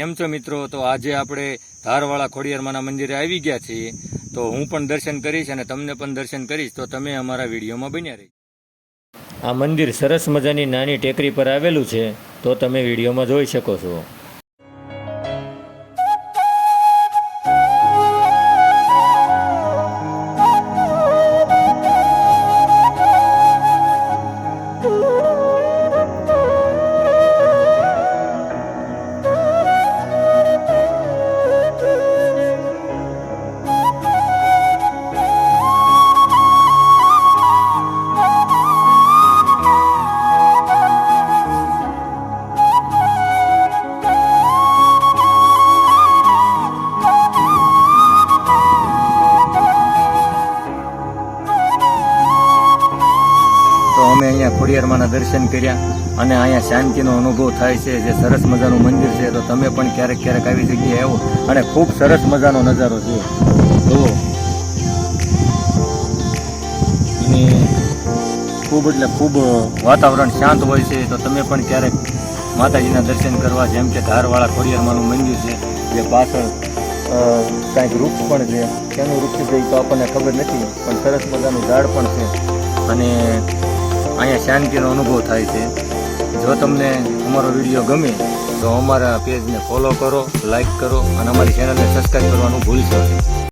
કેમ છો મિત્રો? તો આજે આપણે ધારવાળા ખોડિયારમાંના મંદિરે આવી ગયા છીએ. તો હું પણ દર્શન કરીશ અને તમને પણ દર્શન કરીશ, તો તમે અમારા વિડીયોમાં બન્યા રહી. આ મંદિર સરસ મજાની નાની ટેકરી પર આવેલું છે, તો તમે વિડીયોમાં જોઈ શકો છો. તો અમે અહીંયા ખોડિયારમાંના દર્શન કર્યા અને અહીંયા શાંતિનો અનુભવ થાય છે. જે સરસ મજાનું મંદિર છે, તો તમે પણ ક્યારેક ક્યારેક આવી જગ્યાએ આવો અને ખૂબ સરસ મજાનો નજારો છે. તો અને ખૂબ એટલે ખૂબ વાતાવરણ શાંત હોય છે. તો તમે પણ ક્યારેક માતાજીના દર્શન કરવા, જેમ કે ધારવાળા ખોડિયારમાંનું મંદિર છે, જે પાછળ કાંઈક વૃક્ષ પણ છે. કેનું વૃક્ષ છે એ તો આપણને ખબર નથી, પણ સરસ મજાનું ઝાડ પણ છે અને અહીંયા શાંતિનો અનુભવ થાય છે. જો તમને અમારો વિડીયો ગમે તો અમારા પેજને ફોલો કરો, લાઈક કરો અને અમારી ચેનલને સબસ્ક્રાઈબ કરવાનું ભૂલશો નહીં.